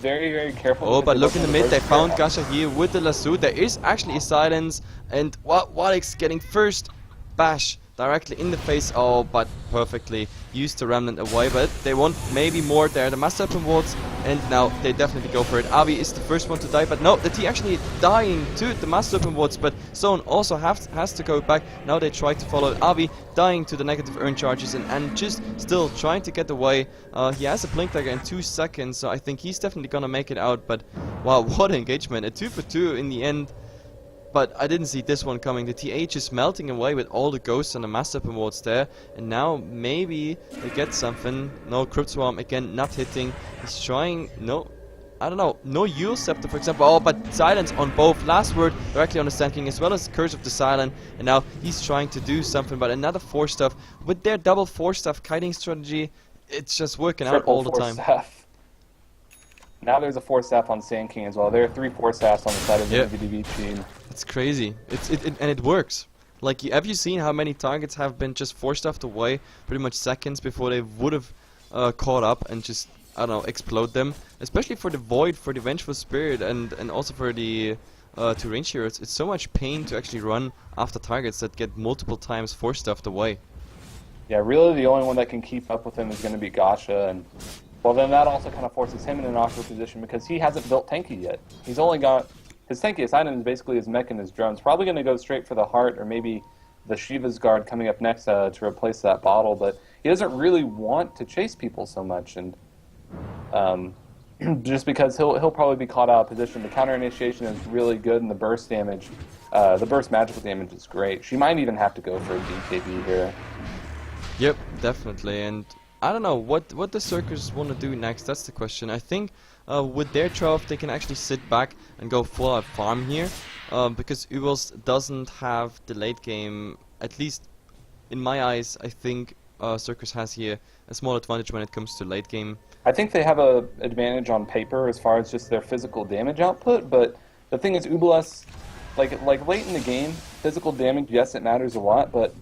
very, very careful. Oh, but look in the mid, they found Gasha. Gasha here with the lasso. There is actually a silence, and Alex getting first bash directly in the face. Oh, but perfectly used to Remnant away, but they want maybe more there. The Master Weapon wards, and now they definitely go for it. Avi is the first one to die, but no, the T actually dying to the Master Weapon wards, but Zone also has to go back. Now they try to follow Avi, dying to the negative earn charges, and just still trying to get away. He has a blink dagger in 2 seconds, so I think he's definitely gonna make it out, but wow, what an engagement. A 2 for 2 in the end. But I didn't see this one coming. The TH is melting away with all the ghosts and the Master Weapon wards there. And now maybe they get something. No, Crypt Swarm again not hitting. He's trying, no, I don't know. No Yule Scepter, for example. Oh, but silence on both. Last word directly on the Sand King, as well as Curse of the Silent. And now he's trying to do something, but another 4-staff. With their double 4-staff kiting strategy, it's just working out all the time. Staff. Now there's a 4-staff on Sand King as well. There are 3 4-staffs on the side of the VDV team. It's crazy. And it works. Like, have you seen how many targets have been just 4-staffed away pretty much seconds before they would have caught up and just, I don't know, explode them? Especially for the Void, for the Vengeful Spirit, and also for the 2 range heroes. It's so much pain to actually run after targets that get multiple times 4-staffed away. Yeah, really the only one that can keep up with him is going to be Gasha, and well, then that also kind of forces him in an awkward position because he hasn't built tanky yet. He's only got his tankiest item is basically his mech and his drones. Probably going to go straight for the heart or maybe the Shiva's Guard coming up next to replace that bottle, but he doesn't really want to chase people so much, and just because he'll probably be caught out of position. The counter initiation is really good, and the burst damage, the burst magical damage is great. She might even have to go for a DKB here. Yep, definitely, and I don't know what the Sirkus want to do next. That's the question. I think with their 12 they can actually sit back and go full out farm here, because Uebelst doesn't have the late game. At least in my eyes, I think Sirkus has here a small advantage when it comes to late game. I think they have a advantage on paper as far as just their physical damage output, but the thing is, Uebelst, like late in the game, physical damage, yes, it matters a lot, but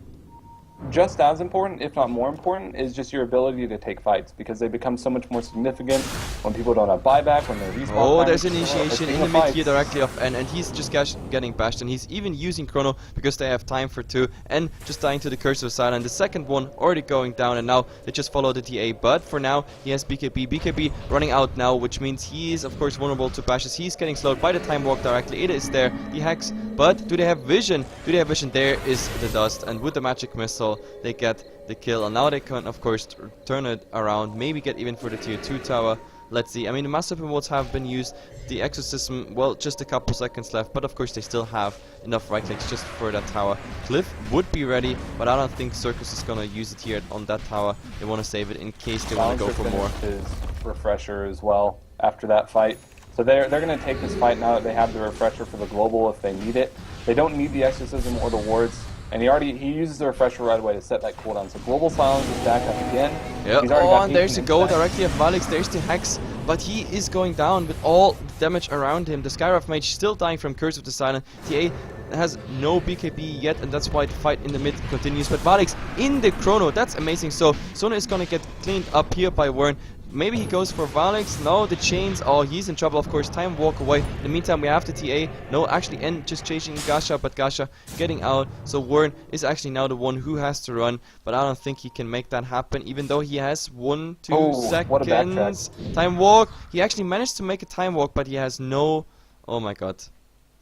just as important, if not more important, is just your ability to take fights, because they become so much more significant when people don't have buyback, when they're respawn. Oh, there's initiation in the mid here directly off N, and he's just getting bashed, and he's even using Chrono because they have time for 2, and just dying to the Curse of Silent. The second one already going down, and now they just follow the TA, but for now he has BKB. BKB running out now, which means he is of course vulnerable to bashes. He's getting slowed by the Time Walk directly. It is there, the Hex, but do they have vision? Do they have vision? There is the dust, and with the Magic Missile they get the kill, and now they can of course turn it around, maybe get even for the tier 2 tower. Let's see. I mean, the Master Weapon wards have been used, the Exorcism, well, just a couple seconds left, but of course they still have enough right clicks just for that tower. Cliff would be ready, but I don't think Sirkus is gonna use it here on that tower. They want to save it in case they want to go for more. His refresher as well after that fight. So they're going to take this fight now that they have the refresher for the global if they need it. They don't need the Exorcism or the wards. And he uses the refresher right away to set that cooldown. So global silence is back up again. Yep. Oh, and there's a go directly of Valix. There's the Hex, but he is going down with all the damage around him. The Skywrath Mage still dying from Curse of the Silent. TA has no BKB yet, and that's why the fight in the mid continues. But Valix in the Chrono, that's amazing. So Sona is gonna get cleaned up here by Warren. Maybe he goes for Valix. No, the chains. Oh, he's in trouble, of course. Time walk away. In the meantime, we have the TA. No, actually, N just chasing Gasha, but Gasha getting out. So Warren is actually now the one who has to run, but I don't think he can make that happen, even though he has 1, 2 seconds. What a backtrack. Time walk. He actually managed to make a time walk, but he has no. Oh my god.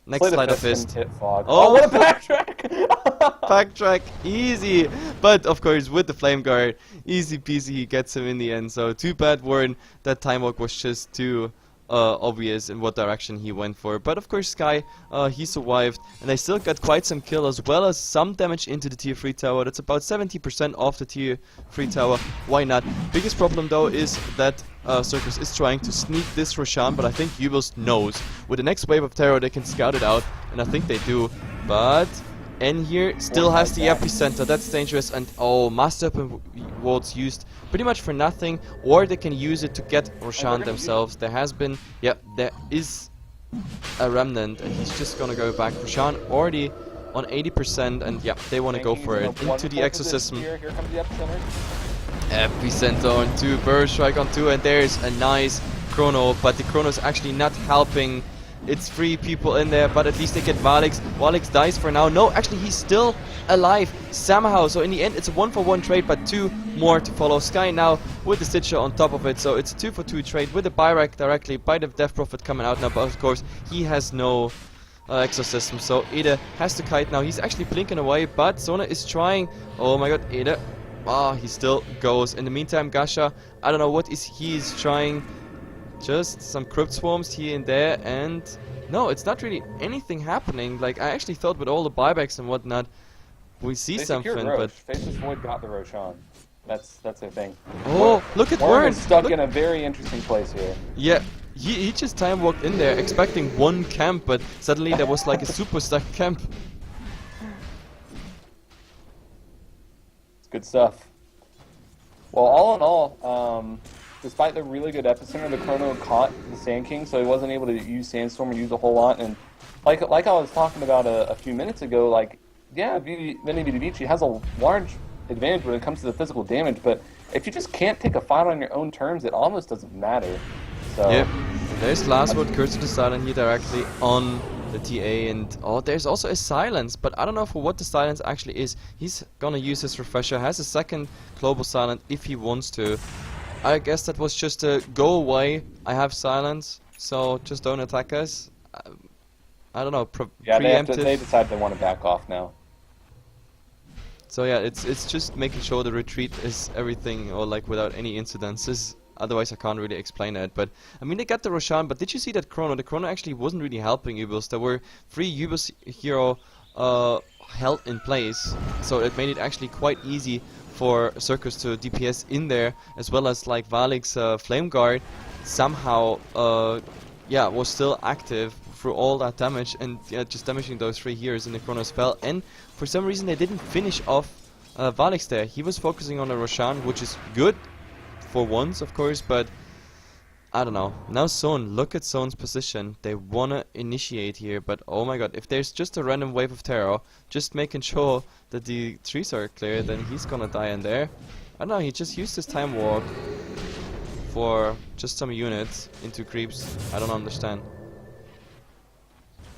Next slide of fist. Oh, what a backtrack! Backtrack, easy. But of course, with the Flame Guard, easy peasy, he gets him in the end. So too bad, Warren. That time walk was just too obvious in what direction he went for. But of course, Sky, he survived, and they still got quite some kill as well as some damage into the tier 3 tower. That's about 70% off the tier 3 tower. Why not? Biggest problem though is that Sirkus is trying to sneak this Roshan, but I think Uebelst knows. With the next wave of terror they can scout it out, and I think they do. But N here still has the epicenter. That's dangerous. And oh, Master Weapon wards used pretty much for nothing, or they can use it to get Roshan themselves. There has been, yeah, there is a remnant, and he's just gonna go back. Roshan already on 80%, and yeah, they want to go for it. Into the exorcism. Here comes the epicenter. Epicenter on 2, Burst Strike on 2, and there's a nice chrono, but the chrono is actually not helping. It's 3 people in there, but at least they get Valix. Valix dies for now. No, actually he's still alive somehow. So in the end it's a 1-for-1 trade, but 2 more to follow. Sky now with the Stitcher on top of it. So it's a 2-for-2 trade with the Byrak directly by the Death Prophet coming out now. But of course he has no exorcism, so Ede has to kite now. He's actually blinking away, but Sona is trying. Oh my god, Ede. Ah, he still goes. In the meantime, Gasha, I don't know what he's trying. Just some crypt swarms here and there, and no, it's not really anything happening. Like, I actually thought with all the buybacks and whatnot, we see something, but Faceless Void got the Roshan. That's their thing. Oh, look at Warren Warren! is stuck Look. in a very interesting place here. Yeah, he just time walked in there expecting 1 camp, but suddenly there was like a super stacked camp. It's good stuff. Well, all in all, despite the really good epicenter, the chrono caught the Sand King, so he wasn't able to use Sandstorm or use a whole lot. And like I was talking about a few minutes ago, like, yeah, Vinny Vidivici has a large advantage when it comes to the physical damage, but if you just can't take a fight on your own terms, it almost doesn't matter. So Yep, there's last word, Curse of the Silent here directly on the TA, and oh, there's also a silence, but I don't know for what the silence actually is. He's gonna use his refresher, has a second global silent if he wants to. I guess that was just a go away, I have silence, so just don't attack us. I don't know, yeah, preemptive. they decide they want to back off now. So yeah, it's just making sure the retreat is everything, or like without any incidences. Otherwise I can't really explain it. But I mean, they got the Roshan, but did you see that chrono? The chrono actually wasn't really helping Uebelst. There were 3 Uebelst hero held in place, so it made it actually quite easy for Sirkus to DPS in there, as well as like Valix's Flame Guard somehow yeah, was still active through all that damage, and yeah, just damaging those 3 heroes in the chrono spell. And for some reason they didn't finish off Valix there. He was focusing on the Roshan, which is good for once, of course, but I don't know. Now Son, look at Son's position. They wanna initiate here, but oh my god, if there's just a random wave of terror, just making sure that the trees are clear, then he's gonna die in there. I don't know, he just used his time walk for just some units into creeps. I don't understand.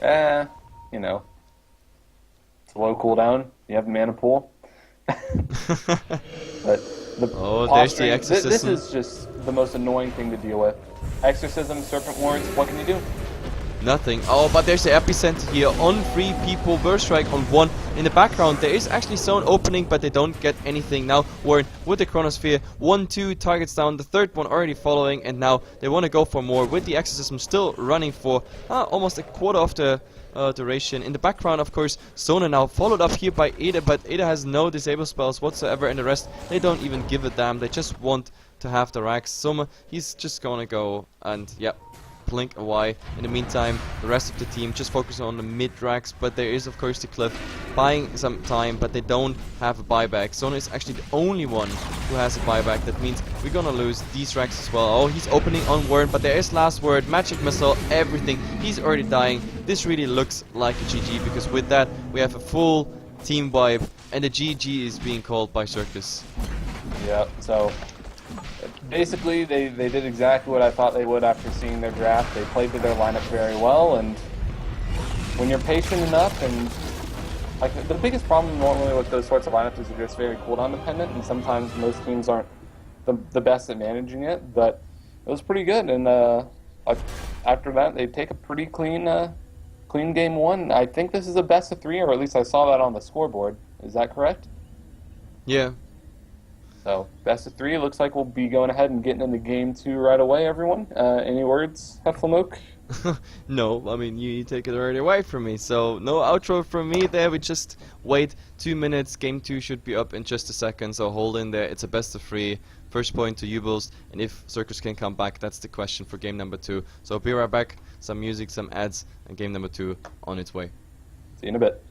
You know, it's a low cooldown. You have a mana pool. But oh, there's the posturing, exorcism. This is just the most annoying thing to deal with. Exorcism, Serpent Wards, what can you do? Nothing. Oh, but there's the epicenter here on 3 people. Burst Strike on 1. In the background, there is actually zone opening, but they don't get anything. Now, Warren with the Chronosphere. 1-2 targets down. The 3rd one already following, and now they want to go for more with the Exorcism still running for almost a quarter of the duration. In the background, of course, Sona now followed up here by Ede, but Ede has no disable spells whatsoever, and the rest, they don't even give a damn. They just want to have the racks. Soma, he's just gonna go and, yep, blink away. In the meantime, the rest of the team just focusing on the mid racks, but there is of course the Cliff buying some time, but they don't have a buyback. Sona is actually the only one who has a buyback. That means we're gonna lose these racks as well. Oh, he's opening on Warren, but there is last word, magic missile, everything. He's already dying. This really looks like a GG, because with that we have a full team wipe, and the GG is being called by Sirkus. Yeah, so basically they did exactly what I thought they would after seeing their draft. They played to their lineup very well, and when you're patient enough, and like the biggest problem normally with those sorts of lineups is they're just very cooldown dependent, and sometimes most teams aren't the best at managing it, but it was pretty good. And after that they take a pretty clean game 1. I think this is a best of 3, or at least I saw that on the scoreboard. Is that correct? Yeah. So, best of 3, looks like we'll be going ahead and getting into game 2 right away, everyone. Any words, Heflatv? No, I mean, you take it already away from me, so no outro from me there. We just wait 2 minutes. Game 2 should be up in just a second, so hold in there. It's a best of 3. First point to Uebelst, and if Sirkus can come back, that's the question for game number 2. So be right back, some music, some ads, and game number 2 on its way. See you in a bit.